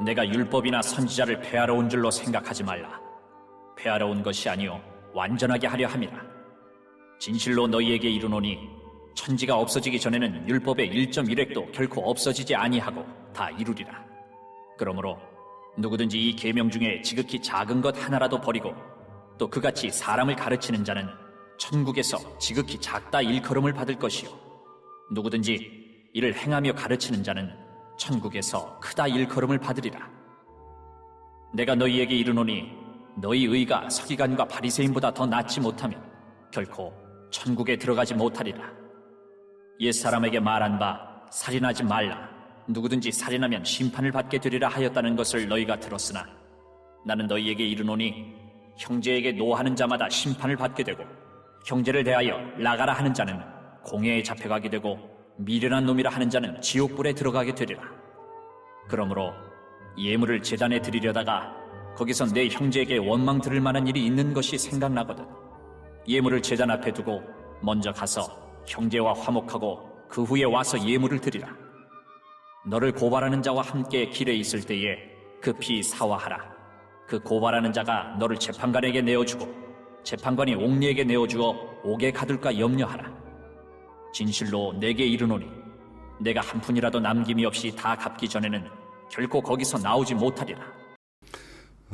내가 율법이나 선지자를 폐하러 온 줄로 생각하지 말라. 폐하러 온 것이 아니요 완전하게 하려 함이라. 진실로 너희에게 이르노니 천지가 없어지기 전에는 율법의 1.1획도 결코 없어지지 아니하고 다 이루리라. 그러므로 누구든지 이 계명 중에 지극히 작은 것 하나라도 버리고 또 그같이 사람을 가르치는 자는 천국에서 지극히 작다 일컬음을 받을 것이요 누구든지 이를 행하며 가르치는 자는 천국에서 크다 일컬음을 받으리라. 내가 너희에게 이르노니 너희 의가 서기관과 바리새인보다 더 낫지 못하면 결코 천국에 들어가지 못하리라. 옛사람에게 말한 바 살인하지 말라. 누구든지 살인하면 심판을 받게 되리라 하였다는 것을 너희가 들었으나 나는 너희에게 이르노니 형제에게 노하는 자마다 심판을 받게 되고 형제를 대하여 나가라 하는 자는 공회에 잡혀가게 되고 미련한 놈이라 하는 자는 지옥불에 들어가게 되리라. 그러므로 예물을 제단에 드리려다가 거기서 내 형제에게 원망 들을 만한 일이 있는 것이 생각나거든 예물을 제단 앞에 두고 먼저 가서 형제와 화목하고 그 후에 와서 예물을 드리라. 너를 고발하는 자와 함께 길에 있을 때에 급히 사화하라. 그 고발하는 자가 너를 재판관에게 내어주고 재판관이 옥리에게 내어주어 옥에 가둘까 염려하라. 진실로 내게 이르노니 내가 한 푼이라도 남김이 없이 다 갚기 전에는 결코 거기서 나오지 못하리라.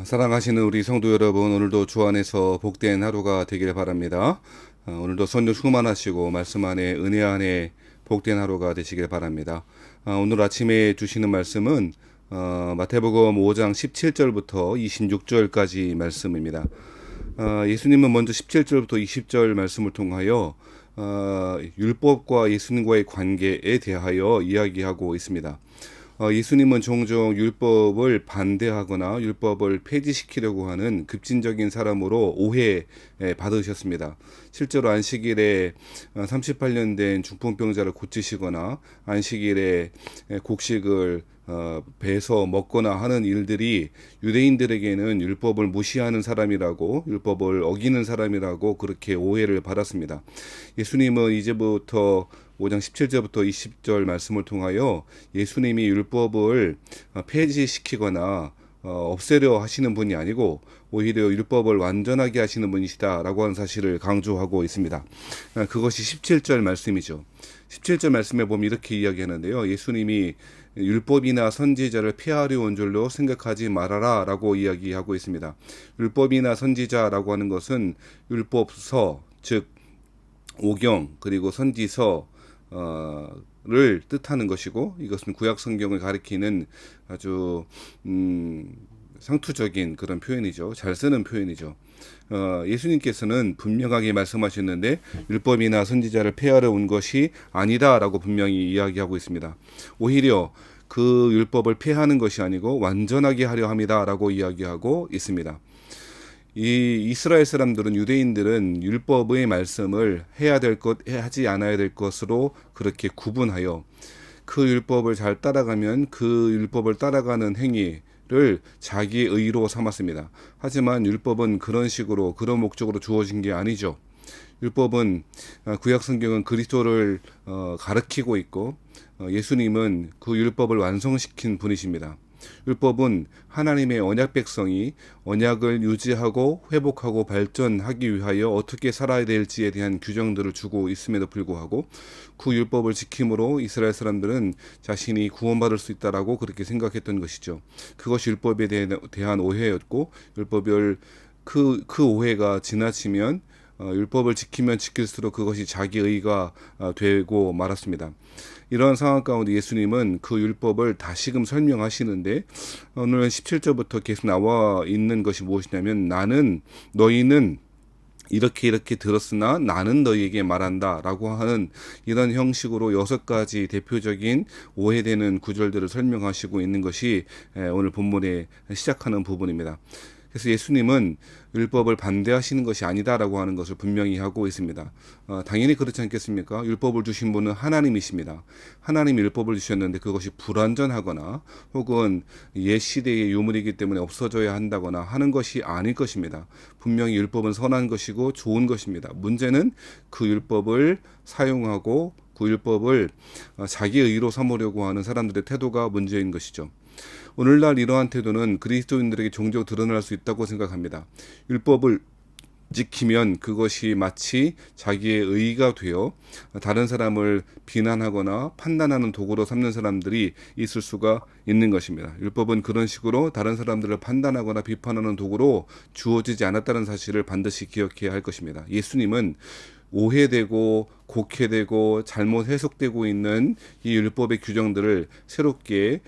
사랑하시는 우리 성도 여러분, 오늘도 주 안에서 복된 하루가 되길 바랍니다. 오늘도 선교 충만하시고 말씀 안에 은혜 안에 복된 하루가 되시길 바랍니다. 오늘 아침에 주시는 말씀은 마태복음 5장 17절부터 26절까지 말씀입니다. 예수님은 먼저 17절부터 20절 말씀을 통하여 율법과 예수님과의 관계에 대하여 이야기하고 있습니다. 예수님은 종종 율법을 반대하거나 율법을 폐지시키려고 하는 급진적인 사람으로 오해받으셨습니다. 실제로 안식일에 38년 된 중풍병자를 고치시거나 안식일에 곡식을 배서 먹거나 하는 일들이 유대인들에게는 율법을 무시하는 사람이라고 율법을 어기는 사람이라고 그렇게 오해를 받았습니다. 예수님은 이제부터 5장 17절부터 20절 말씀을 통하여 예수님이 율법을 폐지시키거나 없애려 하시는 분이 아니고 오히려 율법을 완전하게 하시는 분이시다라고 하는 사실을 강조하고 있습니다. 그것이 17절 말씀이죠. 17절 말씀에 보면 이렇게 이야기하는데요. 예수님이 율법이나 선지자를 폐하려 온 줄로 생각하지 말아라 라고 이야기하고 있습니다. 율법이나 선지자라고 하는 것은 율법서, 즉 오경 그리고 선지서 를 뜻하는 것이고 이것은 구약 성경을 가리키는 아주 상투적인 그런 표현이죠. 잘 쓰는 표현이죠. 예수님께서는 분명하게 말씀하셨는데 율법이나 선지자를 폐하러 온 것이 아니다라고 분명히 이야기하고 있습니다. 오히려 그 율법을 폐하는 것이 아니고 완전하게 하려 함이다라고 이야기하고 있습니다. 이 이스라엘 사람들은 유대인들은 율법의 말씀을 해야 될 것, 하지 않아야 될 것으로 그렇게 구분하여 그 율법을 잘 따라가면 그 율법을 따라가는 행위를 자기의 의로 삼았습니다. 하지만 율법은 그런 식으로 그런 목적으로 주어진 게 아니죠. 율법은 구약 성경은 그리스도를 가르치고 있고 예수님은 그 율법을 완성시킨 분이십니다. 율법은 하나님의 언약 백성이 언약을 유지하고 회복하고 발전하기 위하여 어떻게 살아야 될지에 대한 규정들을 주고 있음에도 불구하고 그 율법을 지킴으로 이스라엘 사람들은 자신이 구원받을 수 있다라고 그렇게 생각했던 것이죠. 그것이 율법에 대한 오해였고 율법을 그 오해가 지나치면 율법을 지키면 지킬수록 그것이 자기 의가 되고 말았습니다. 이런 상황 가운데 예수님은 그 율법을 다시금 설명하시는데 오늘 17절부터 계속 나와 있는 것이 무엇이냐면 너희는 이렇게 들었으나 나는 너희에게 말한다 라고 하는 이런 형식으로 6가지 대표적인 오해되는 구절들을 설명하시고 있는 것이 오늘 본문에 시작하는 부분입니다. 그래서 예수님은 율법을 반대하시는 것이 아니다라고 하는 것을 분명히 하고 있습니다. 당연히 그렇지 않겠습니까? 율법을 주신 분은 하나님이십니다. 하나님이 율법을 주셨는데 그것이 불완전하거나 혹은 옛 시대의 유물이기 때문에 없어져야 한다거나 하는 것이 아닐 것입니다. 분명히 율법은 선한 것이고 좋은 것입니다. 문제는 그 율법을 사용하고 그 율법을 자기 의로 삼으려고 하는 사람들의 태도가 문제인 것이죠. 오늘날 이러한 태도는 그리스도인들에게 종종 드러날 수 있다고 생각합니다. 율법을 지키면 그것이 마치 자기의 의의가 되어 다른 사람을 비난하거나 판단하는 도구로 삼는 사람들이 있을 수가 있는 것입니다. 율법은 그런 식으로 다른 사람들을 판단하거나 비판하는 도구로 주어지지 않았다는 사실을 반드시 기억해야 할 것입니다. 예수님은 오해되고 곡해되고 잘못 해석되고 있는 이 율법의 규정들을 새롭게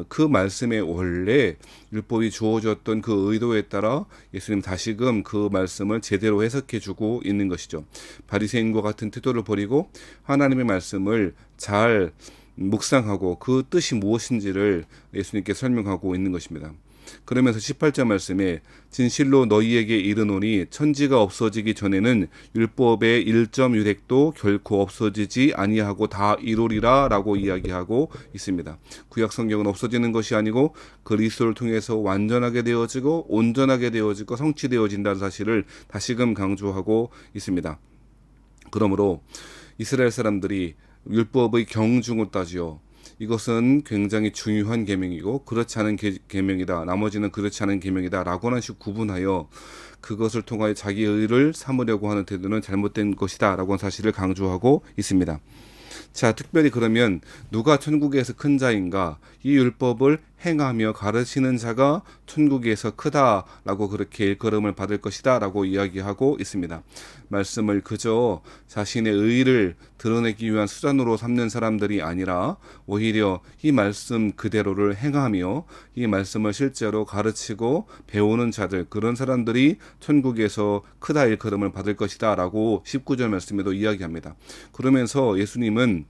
그 말씀에 원래 율법이 주어졌던 그 의도에 따라 예수님 다시금 그 말씀을 제대로 해석해 주고 있는 것이죠. 바리새인과 같은 태도를 버리고 하나님의 말씀을 잘 묵상하고 그 뜻이 무엇인지를 예수님께 설명하고 있는 것입니다. 그러면서 18절 말씀에 진실로 너희에게 이르노니 천지가 없어지기 전에는 율법의 1점 유색도 결코 없어지지 아니하고 다 이루리라 라고 이야기하고 있습니다. 구약 성경은 없어지는 것이 아니고 그리스도를 통해서 완전하게 되어지고 온전하게 되어지고 성취되어진다는 사실을 다시금 강조하고 있습니다. 그러므로 이스라엘 사람들이 율법의 경중을 따지어 이것은 굉장히 중요한 계명이고 그렇지 않은 계명이다. 나머지는 그렇지 않은 계명이다. 라고 하는 식으로 구분하여 그것을 통하여 자기의 의를 삼으려고 하는 태도는 잘못된 것이다. 라고 하는 사실을 강조하고 있습니다. 자, 특별히 그러면 누가 천국에서 큰 자인가? 이 율법을 행하며 가르치는 자가 천국에서 크다라고 그렇게 일컬음을 받을 것이다라고 이야기하고 있습니다. 말씀을 그저 자신의 의의를 드러내기 위한 수단으로 삼는 사람들이 아니라 오히려 이 말씀 그대로를 행하며 이 말씀을 실제로 가르치고 배우는 자들, 그런 사람들이 천국에서 크다 일컬음을 받을 것이다라고 19절 말씀에도 이야기합니다. 그러면서 예수님은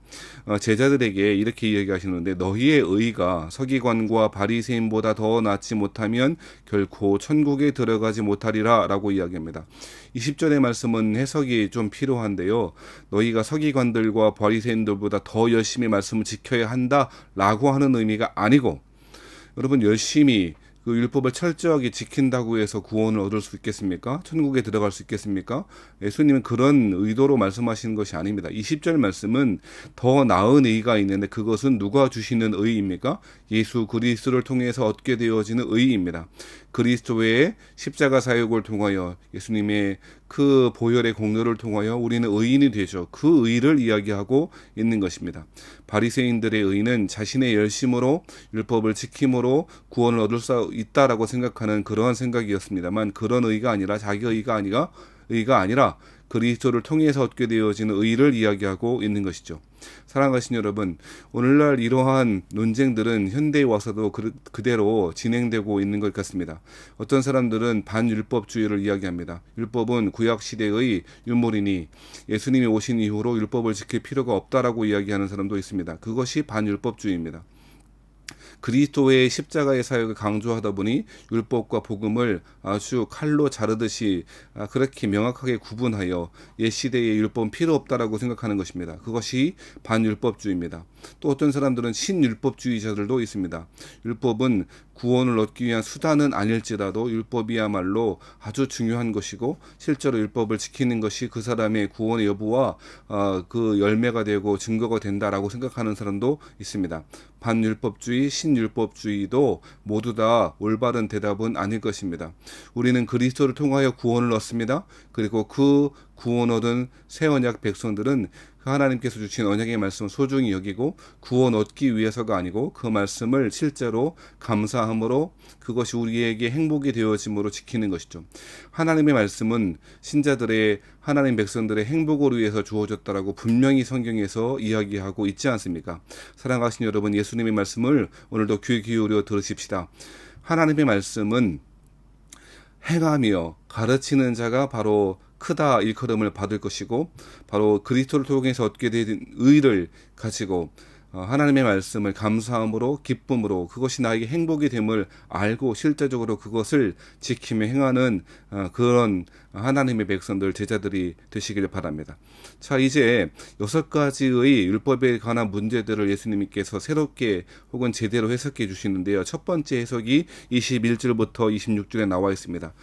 제자들에게 이렇게 이야기하시는데 너희의 의의가 서기관과 바리새인보다 더 낫지 못하면 결코 천국에 들어가지 못하리라 라고 이야기합니다. 20절의 말씀은 해석이 좀 필요한데요. 너희가 서기관들과 바리새인들보다 더 열심히 말씀을 지켜야 한다 라고 하는 의미가 아니고, 여러분 열심히 그 율법을 철저하게 지킨다고 해서 구원을 얻을 수 있겠습니까? 천국에 들어갈 수 있겠습니까? 예수님은 그런 의도로 말씀하시는 것이 아닙니다. 20절 말씀은 더 나은 의의가 있는데 그것은 누가 주시는 의의입니까? 예수 그리스도를 통해서 얻게 되어지는 의의입니다. 그리스도의 십자가 사역을 통하여 예수님의 그 보혈의 공로를 통하여 우리는 의인이 되죠. 그 의를 이야기하고 있는 것입니다. 바리새인들의 의는 자신의 열심으로 율법을 지킴으로 구원을 얻을 수 있다라고 생각하는 그러한 생각이었습니다만, 그런 의가 아니라 자기 의가 아니라 그리스도를 통해서 얻게 되어지는 의를 이야기하고 있는 것이죠. 사랑하신 여러분, 오늘날 이러한 논쟁들은 현대에 와서도 그대로 진행되고 있는 것 같습니다. 어떤 사람들은 반율법주의를 이야기합니다. 율법은 구약시대의 유물이니 예수님이 오신 이후로 율법을 지킬 필요가 없다라고 이야기하는 사람도 있습니다. 그것이 반율법주의입니다. 그리스도의 십자가의 사역을 강조하다 보니 율법과 복음을 아주 칼로 자르듯이 그렇게 명확하게 구분하여 옛 시대의 율법은 필요 없다라고 생각하는 것입니다. 그것이 반율법주의입니다. 또 어떤 사람들은 신율법주의자들도 있습니다. 율법은 구원을 얻기 위한 수단은 아닐지라도 율법이야말로 아주 중요한 것이고 실제로 율법을 지키는 것이 그 사람의 구원의 여부와 그 열매가 되고 증거가 된다라고 생각하는 사람도 있습니다. 반율법주의, 신율법주의도 모두 다 올바른 대답은 아닐 것입니다. 우리는 그리스도를 통하여 구원을 얻습니다. 그리고 그 구원 얻은 새 언약 백성들은 하나님께서 주신 언약의 말씀을 소중히 여기고 구원 얻기 위해서가 아니고 그 말씀을 실제로 감사함으로 그것이 우리에게 행복이 되어짐으로 지키는 것이죠. 하나님의 말씀은 신자들의, 하나님 백성들의 행복을 위해서 주어졌다라고 분명히 성경에서 이야기하고 있지 않습니까? 사랑하신 여러분, 예수님의 말씀을 오늘도 귀 기울여 들으십시다. 하나님의 말씀은 행하며 가르치는 자가 바로 크다 일컬음을 받을 것이고, 바로 그리스도를 통해서 얻게 된 의를 가지고 하나님의 말씀을 감사함으로 기쁨으로 그것이 나에게 행복이 됨을 알고 실제적으로 그것을 지키며 행하는 그런 하나님의 백성들, 제자들이 되시기를 바랍니다. 자, 이제 6가지의 율법에 관한 문제들을 예수님께서 새롭게 혹은 제대로 해석해 주시는데요. 첫 번째 해석이 21절부터 26절에 나와 있습니다.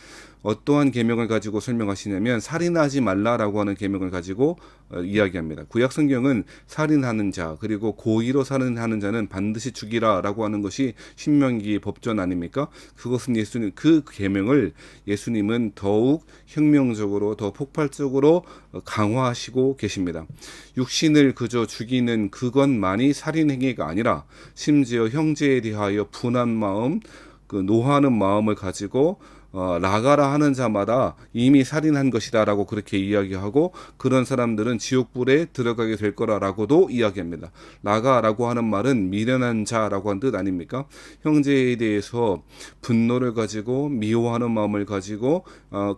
어떠한 계명을 가지고 설명하시냐면 살인하지 말라라고 하는 계명을 가지고 이야기합니다. 구약 성경은 살인하는 자 그리고 고의로 살인하는 자는 반드시 죽이라라고 하는 것이 신명기 법전 아닙니까? 그것은 예수님 그 계명을 예수님은 더욱 혁명적으로 더 폭발적으로 강화하시고 계십니다. 육신을 그저 죽이는 그것만이 살인 행위가 아니라 심지어 형제에 대하여 분한 마음, 그 노하는 마음을 가지고 나가라 하는 자마다 이미 살인한 것이다라고 그렇게 이야기하고 그런 사람들은 지옥불에 들어가게 될 거라라고도 이야기합니다. 나가라고 하는 말은 미련한 자라고 하는 뜻 아닙니까? 형제에 대해서 분노를 가지고 미워하는 마음을 가지고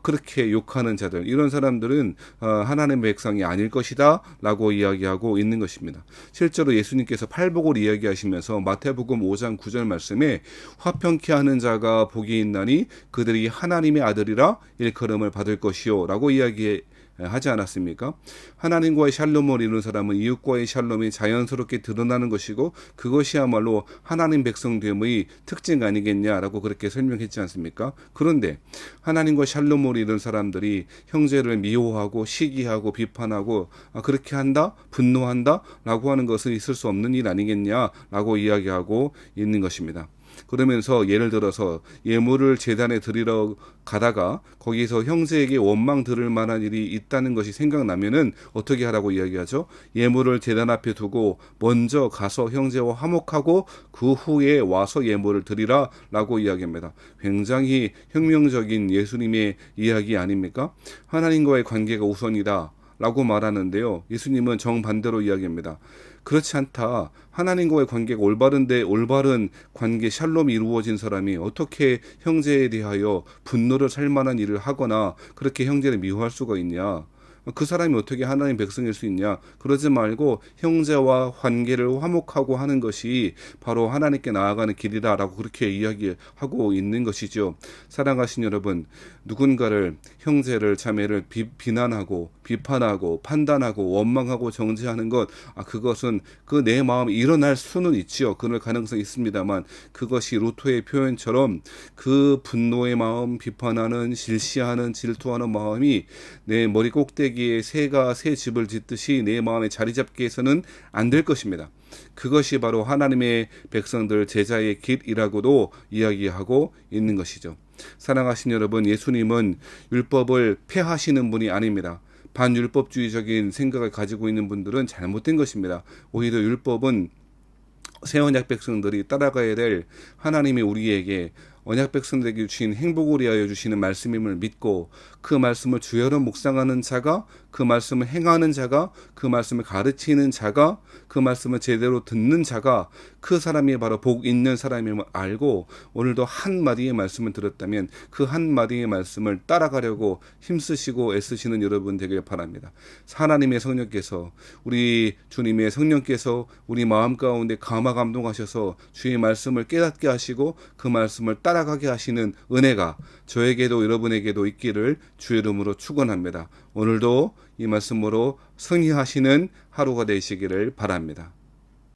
그렇게 욕하는 자들 이런 사람들은 하나님의 백성이 아닐 것이다 라고 이야기하고 있는 것입니다. 실제로 예수님께서 팔복을 이야기하시면서 마태복음 5장 9절 말씀에 화평케 하는 자가 복이 있나니 그들이 하나님의 아들이라 일컬음을 받을 것이요 라고 이야기하지 않았습니까? 하나님과의 샬롬을 이룬 사람은 이웃과의 샬롬이 자연스럽게 드러나는 것이고 그것이야말로 하나님 백성됨의 특징 아니겠냐라고 그렇게 설명했지 않습니까? 그런데 하나님과 샬롬을 이룬 사람들이 형제를 미워하고 시기하고 비판하고 그렇게 한다? 분노한다? 라고 하는 것은 있을 수 없는 일 아니겠냐라고 이야기하고 있는 것입니다. 그러면서 예를 들어서 예물을 제단에 드리러 가다가 거기서 형제에게 원망 들을 만한 일이 있다는 것이 생각나면은 어떻게 하라고 이야기하죠? 예물을 제단 앞에 두고 먼저 가서 형제와 화목하고 그 후에 와서 예물을 드리라 라고 이야기합니다. 굉장히 혁명적인 예수님의 이야기 아닙니까? 하나님과의 관계가 우선이다 라고 말하는데요. 예수님은 정반대로 이야기합니다. 그렇지 않다. 하나님과의 관계가 올바른 관계 샬롬이 이루어진 사람이 어떻게 형제에 대하여 분노를 살 만한 일을 하거나 그렇게 형제를 미워할 수가 있냐. 그 사람이 어떻게 하나님 백성일 수 있냐. 그러지 말고 형제와 관계를 화목하고 하는 것이 바로 하나님께 나아가는 길이다라고 그렇게 이야기하고 있는 것이죠. 사랑하신 여러분, 누군가를 형제를 자매를 비난하고 비판하고 판단하고 원망하고 정죄하는 것 그것은 그 내 마음이 일어날 수는 있지요. 그럴 가능성이 있습니다만 그것이 루토의 표현처럼 그 분노의 마음, 비판하는 질시하는 질투하는 마음이 내 머리 꼭대기에 새가 새 집을 짓듯이 내 마음에 자리 잡게 해서는 안 될 것입니다. 그것이 바로 하나님의 백성들 제자의 길이라고도 이야기하고 있는 것이죠. 사랑하신 여러분, 예수님은 율법을 폐하시는 분이 아닙니다. 반율법주의적인 생각을 가지고 있는 분들은 잘못된 것입니다. 오히려 율법은 새 언약 백성들이 따라가야 될 하나님이 우리에게 언약 백성들에게 주신 행복을 위하여 주시는 말씀임을 믿고 그 말씀을 주여로 묵상하는 자가 그 말씀을 행하는 자가 그 말씀을 가르치는 자가 그 말씀을 제대로 듣는 자가 그 사람이 바로 복 있는 사람임을 알고 오늘도 한마디의 말씀을 들었다면 그 한마디의 말씀을 따라가려고 힘쓰시고 애쓰시는 여러분 되길 바랍니다. 하나님의 성령께서 우리 주님의 성령께서 우리 마음 가운데 감화감동하셔서 주의 말씀을 깨닫게 하시고 그 말씀을 따라가게 하시는 은혜가 저에게도 여러분에게도 있기를 주의 이름으로 축원합니다. 오늘도 이 말씀으로 승리하시는 하루가 되시기를 바랍니다.